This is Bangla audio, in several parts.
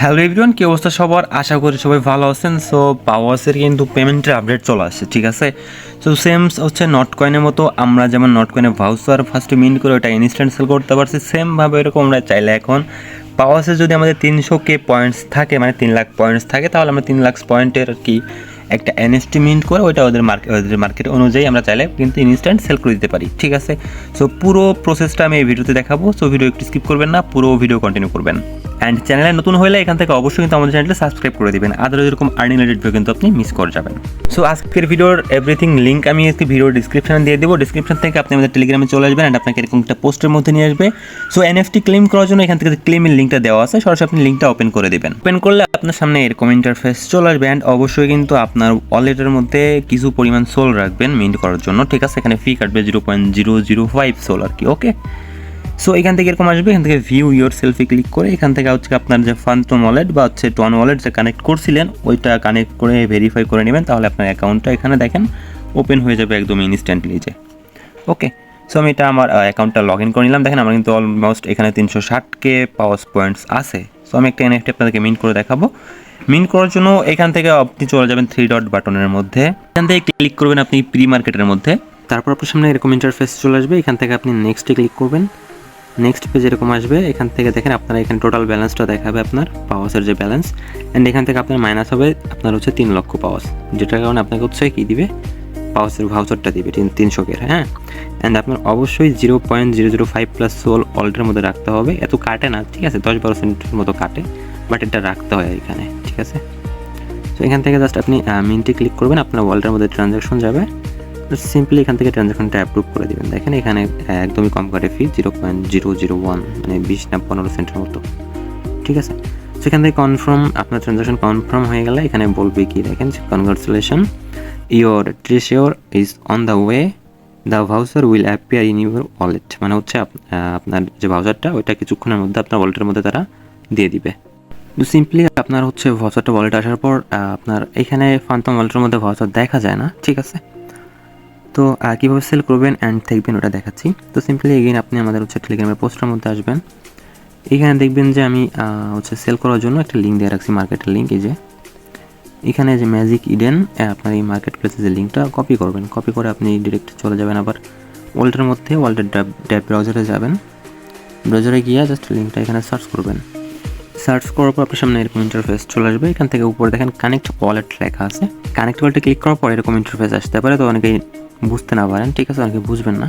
হ্যালো এভরিওয়ান, কি অবস্থা সবার? আশা করি সবাই ভালো আছেন। সো পাওয়াসের কিন্তু পেমেন্টের আপডেট চলে আসছে, ঠিক আছে। সো সেম হচ্ছে নট কয়েনের মতো আমরা যেমন নট কয়েনে ভাউচার ফার্স্টে মিন্ট করে ওটা ইনস্ট্যান্ট সেল করতে পারছি, সেমভাবে এরকম আমরা চাইলে এখন পাওয়াসে যদি আমাদের 300K পয়েন্টস থাকে, মানে 3 লাখ পয়েন্টস থাকে, তাহলে আমরা 3 লাখ পয়েন্টের কি একটা এনএফটি মিন্ট করে ওইটা ওদের মার্কেট অনুযায়ী আমরা চাইলে কিন্তু ইনস্ট্যান্ট সেল করে দিতে পারি, ঠিক আছে। সো পুরো প্রসেসটা আমি এই ভিডিওতে দেখাবো। সো ভিডিও একটু স্কিপ করবেন না, পুরো ভিডিও কন্টিনিউ করবেন। অ্যান্ড চ্যানেলে নতুন হলে এখান থেকে অবশ্যই কিন্তু আমাদের চ্যানেলটা সাবস্ক্রাইব করে দিবেন, আদারওয়াইজ এরকম আর্নিং রিলেটেড ভিডিও কিন্তু আপনি মিস করে যাবেন। সো আজকের ভিডিওর এভরিথিং লিঙ্ক আমি আজকে ভিডিওর ডিসক্রিপশনে দিয়ে দেবো। ডিসক্রিপশন থেকে আপনি আমাদের টেলিগ্রামে চলে আসবেন অ্যান্ড আপনাকে এরকম একটা পোস্টের মধ্যে নিয়ে আসবে। সো এনএফটি ক্লেম করার জন্য এখান থেকে ক্লেমের লিঙ্কটা দেওয়া আছে, সরাসরি আপনি লিঙ্কটা ওপেন করে দেবেন। ওপেন করলে আপনার সামনে এরকম ইন্টারফেস চলে আসবে অ্যান্ড অবশ্যই কিন্তু আপনার ওয়ালেটের মধ্যে কিছু পরিমাণ সোল রাখবেন মিন্ট করার জন্য, ঠিক আছে। এখানে ফি কাটবে 0.005 সোল আর কি, ওকে। সো এখান থেকে এরকম আসবে, এখান থেকে ভিউ ইয়োর সেলফি ক্লিক করে এখান থেকে হচ্ছে আপনার যে ফান্টম ওয়ালেট বা হচ্ছে টন ওয়ালেট যে কানেক্ট করছিলেন ওইটা কানেক্ট করে ভেরিফাই করে নেবেন, তাহলে আপনার অ্যাকাউন্টটা এখানে দেখেন ওপেন হয়ে যাবে একদম ইনস্ট্যান্টলি যে, ওকে। সো আমি এটা আমার অ্যাকাউন্টটা লগ ইন করে নিলাম। দেখেন আমার কিন্তু অলমোস্ট এখানে 360K পাওয়ার পয়েন্টস আছে। সো আমি একটা এনএফটি আপনাদেরকে মিন্ট করে দেখাবো। মিন্ট করার জন্য এখান থেকে আপনি চলে যাবেন 3 ডট বাটনের মধ্যে, এখান থেকে ক্লিক করবেন আপনি প্রি মার্কেটের মধ্যে। তারপর আপনার সামনে এরকম ইন্টারফেস চলে আসবে, এখান থেকে আপনি নেক্সটে ক্লিক করবেন। নেক্সট পেজ এরকম আসবে, এখান থেকে দেখেন আপনার এখানে টোটাল ব্যালেন্সটা দেখাবে আপনার পাওয়াসের যে ব্যালেন্স, অ্যান্ড এখান থেকে আপনার মাইনাস হবে আপনার হচ্ছে 3 লক্ষ পাওয়াস, যেটার কারণে আপনাকে হচ্ছে কী দিবে, পাওয়াসের ভাউচারটা দিবে 300K, হ্যাঁ। অ্যান্ড আপনার অবশ্যই 0.005 প্লাস সোল ওয়ালেটের মধ্যে রাখতে হবে। এত কাটে না, ঠিক আছে, 10-12% মতো কাটে, বাট এটা রাখতে হয় এখানে, ঠিক আছে। তো এখান থেকে জাস্ট আপনি মিন্টে ক্লিক করবেন, আপনার ওয়ালেটের মধ্যে ট্রানজ্যাকশন যাবে, সিম্পলি এখান থেকে ট্রানজ্যাকশনটা অ্যাপ্রুভ করে দেবেন। দেখেন এখানে একদমই কম কাটে ফি, 0.001, মানে 20 না 15 সেন্টের মতো, ঠিক আছে। সেখান থেকে কনফার্ম, আপনার ট্রানজ্যাকশন কনফার্ম হয়ে গেলে এখানে বলবে কি, দেখেন congratulation, your treasure is on the way, the voucher will appear in your wallet, মানে হচ্ছে আপনার যে ভাউচারটা ওইটা কিছুক্ষণের মধ্যে আপনার ওয়ালেটের মধ্যে তারা দিয়ে দিবে। তো সিম্পলি আপনার হচ্ছে ভাউচারটা ওয়ালেট আসার পর আপনার এখানে ফান্টম ওয়ালেটের মধ্যে ভাউচার দেখা যায় না, ঠিক আছে। তো কীভাবে সেল করবেন অ্যান্ড দেখবেন ওটা দেখাচ্ছি। তো সিম্পলি এগেইন আপনি আমাদের হচ্ছে টেলিগ্রামের পোস্টের মধ্যে আসবেন, এখানে দেখবেন যে আমি হচ্ছে সেল করার জন্য একটা লিঙ্ক দিয়ে রাখছি, মার্কেটের লিঙ্ক। এই যে এখানে যে ম্যাজিক ইডেন, আপনার এই মার্কেট প্লেসের যে লিঙ্কটা কপি করবেন, কপি করে আপনি ডিরেক্ট চলে যাবেন আবার ওয়ালেটের মধ্যে, ওয়ালেটের ড্যাব ব্রাউজারে যাবেন, ব্রাউজারে গিয়ে জাস্ট লিঙ্কটা এখানে সার্চ করবেন। সার্চ করার পর আপনার সামনে এরকম ইন্টারফেস চলে আসবে, এখান থেকে উপরে দেখেন কানেক্ট ওয়ালেট লেখা আছে, কানেক্ট ওয়ালেটে ক্লিক করার পর এরকম ইন্টারফেস আসতে পারে, তো অনেকেই বুঝতে না পারেন, ঠিক আছে, অনেকে বুঝবেন না।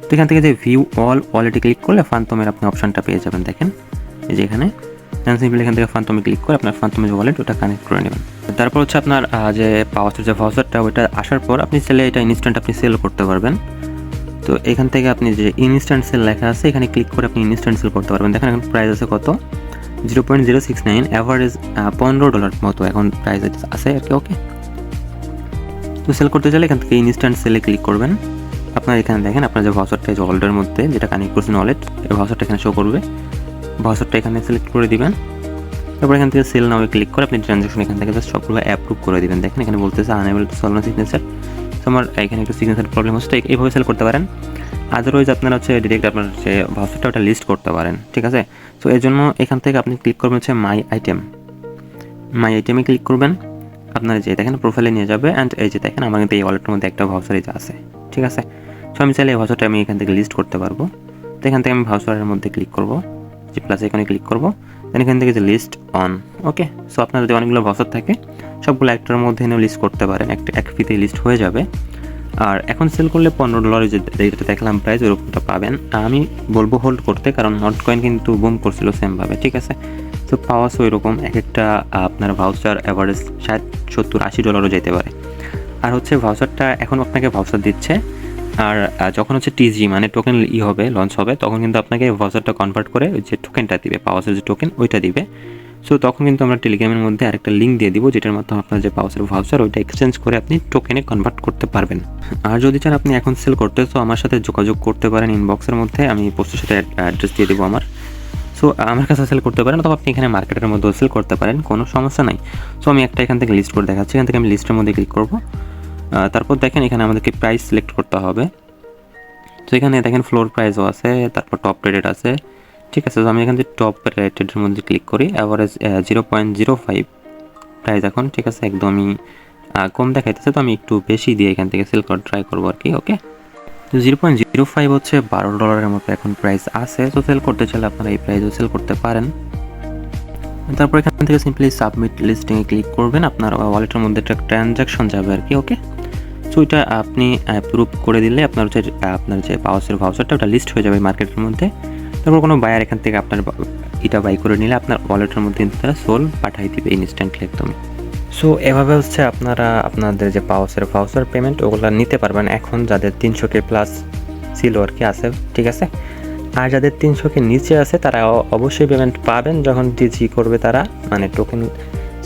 তো এখান থেকে যে ভিউ অল ওয়ালেটে ক্লিক করলে ফান্টমের আপনি অপশানটা পেয়ে যাবেন, দেখেন এই যে এখানে সিম্পলি এখান থেকে ফান্টমে ক্লিক করে আপনার ফান্টমের যে ওয়ালেট ওটা কানেক্ট করে নেবেন। তারপর হচ্ছে আপনার যে পাওয়ার যে ভাউচারটা ওইটা আসার পর আপনি চাইলে এটা ইনস্ট্যান্ট আপনি সেল করতে পারবেন। তো এখান থেকে আপনি যে ইনস্ট্যান্ট সেল লেখা আছে এখানে ক্লিক করে আপনি ইনস্ট্যান্ট সেল করতে পারবেন। দেখেন এখন প্রাইস আছে কত, 0.069, অ্যাভারেজ $15 মতো এখন প্রাইস আছে আর কি, ওকে। তো সেল করতে চাইলে এখান থেকে ইনস্ট্যান্ট সেলে ক্লিক করবেন। আপনার এখানে দেখেন আপনার যে ভাউচারটা যে ওয়ালেটের মধ্যে যেটা কানেক্ট করছেন ওয়ালেট, এই ভাউচারটা এখানে শো করবে, ভাউচারটা এখানে সিলেক্ট করে দিবেন। তারপর এখান থেকে সেল নাও ক্লিক করে আপনি ট্রানজ্যাকশন এখান থেকে জাস্ট সবগুলো অ্যাপ্রুভ করে দিবেন। দেখেন এখানে বলতেছে আনএবল টু সলভ সিগনেচার, তো আমার এখানে একটু সিগনেচার প্রবলেম হচ্ছে, এইভাবে সেল করতে পারেন। আদারওয়াইজ আপনারা হচ্ছে ডিরেক্ট আপনার যে ভাউচারটা ওটা লিস্ট করতে পারেন, ঠিক আছে। তো এর জন্য এখান থেকে আপনি ক্লিক করবেন হচ্ছে মাই আইটেমে ক্লিক করবেন, আপনার যে দেখেন প্রোফাইলে নিয়ে যাবে, অ্যান্ড এই যে দেখেন আমার কিন্তু এই ওয়ালেটের মধ্যে একটা ভাউচার এই যে আছে, ঠিক আছে। সো আমি চাইলে এই ভাউচারটা আমি এখান থেকে লিস্ট করতে পারবো। তো এখান থেকে আমি ভাউচারের মধ্যে ক্লিক করবো, যে প্লাস এখানে ক্লিক করবো, দেন এখান থেকে যে লিস্ট অন, ওকে। সো আপনার যদি অনেকগুলো ভাউচার থাকে সবগুলো একটার মধ্যে এনেও লিস্ট করতে পারেন, এক ফিতে লিস্ট হয়ে যাবে। আর এখন সেল করলে $15 যে যেটা দেখলাম প্রাইস ওরকমটা পাবেন। আমি বলবো হোল্ড করতে, কারণ নট কয়েন কিন্তু বুম করছিল সেমভাবে, ঠিক আছে। তো পাওয়াস ওই রকম এক একটা আপনার ভাউচার অ্যাভারেজ $70-80 যেতে পারে। আর হচ্ছে ভাউচারটা এখন আপনাকে ভাউচার দিচ্ছে, আর যখন হচ্ছে টিজি মানে টোকেন হবে লঞ্চ হবে, তখন কিন্তু আপনাকে ভাউচারটা কনভার্ট করে ওই যে টোকেনটা দিবে, পাওয়াসের যে টোকেন ওইটা দিবে। সো তখন কিন্তু আমরা টেলিগ্রামের মধ্যে আরেকটা লিঙ্ক দিয়ে দিব, যেটার মাধ্যমে আপনার যে পাওয়াসের ভাউচার ওইটা এক্সচেঞ্জ করে আপনি টোকেনে কনভার্ট করতে পারবেন। আর যদি চান আপনি এখন সেল করতে, তো আমার সাথে যোগাযোগ করতে পারেন ইনবক্সের মধ্যে, আমি পোস্টের সাথে অ্যাড্রেস দিয়ে দেবো আমার। সো আমার কাছে সেল করতে পারেন, অথবা আপনি এখানে মার্কেটের মধ্যেও সেল করতে পারেন, কোনো সমস্যা নাই। সো আমি একটা এখান থেকে লিস্ট করে দেখাচ্ছি, এখান থেকে আমি লিস্টের মধ্যে ক্লিক করবো। তারপর দেখেন এখানে আমাদেরকে প্রাইস সিলেক্ট করতে হবে। তো এখানে দেখেন ফ্লোর প্রাইসও আছে, তারপর টপ রেটেড আছে, ঠিক আছে, তো আমি এখান থেকে টপ রেটেডের মধ্যে ক্লিক করি, অ্যাভারেজ 0.05 প্রাইস এখন। ঠিক আছে, একদমই কম দেখাইতেছে, তো আমি একটু বেশি দিয়ে এখান থেকে সেল করার ট্রাই করবো আর কি। ওকে, 0.05 হচ্ছে $12 মতো এখন প্রাইস আছে। তো সেল করতে চাইলে আপনারা এই প্রাইসও সেল করতে পারেন। তারপর এখান থেকে সিম্পলি সাবমিট লিস্টিংয়ে ক্লিক করবেন, আপনার ওয়ালেটের মধ্যে একটা ট্রানজ্যাকশন যাবে আর কি। ওকে, সো এটা আপনি অ্যাপ্রুভ করে দিলে আপনার যে পাওয়াসের ভাউচারটা ওটা লিস্ট হয়ে যাবে মার্কেটের মধ্যে। তারপর কোনো বায়ার এখান থেকে আপনার এটা বাই করে নিলে আপনার ওয়ালেটের মধ্যে তারা সোল পাঠিয়ে দিবে ইনস্ট্যান্টলি একদমই। সো এভাবে হচ্ছে আপনারা আপনাদের যে পাওয়াসের ভাউচার পেমেন্ট ওগুলো নিতে পারবেন এখন, যাদের 300K প্লাস ছিল আর কি আছে। ঠিক আছে, আর যাদের 300K নিচে আছে তারা অবশ্যই পেমেন্ট পাবেন যখন ডিজি করবে, তারা মানে টোকেন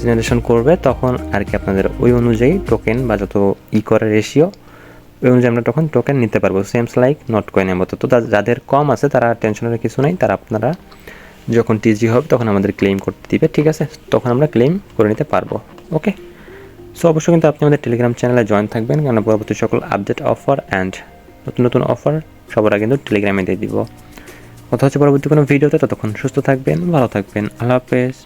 জেনারেশন করবে তখন আর কি। আপনাদের ওই অনুযায়ী টোকেন বা যত করে রেশিও ওই অনুযায়ী আমরা তখন টোকেন নিতে পারবো, সেমস লাইক নট কয়েনের মতো। তো যাদের কম আছে তারা টেনশনের কিছু নেই, তারা আপনারা যখন টিজি হবে তখন আমাদের ক্লেম করতে দিবে। ঠিক আছে, তখন আমরা ক্লেম করে নিতে পারবো। ওকে, সো অবশ্যই কিন্তু আপনি আমাদের টেলিগ্রাম চ্যানেলে জয়েন থাকবেন, কারণ পরবর্তী সকল আপডেট অফার অ্যান্ড নতুন নতুন অফার সবার আগে কিন্তু টেলিগ্রামে দিয়ে দিব। কথা হচ্ছে পরবর্তী কোনো ভিডিওতে, ততক্ষণ সুস্থ থাকবেন, ভালো থাকবেন, আল্লাহ হাফেজ।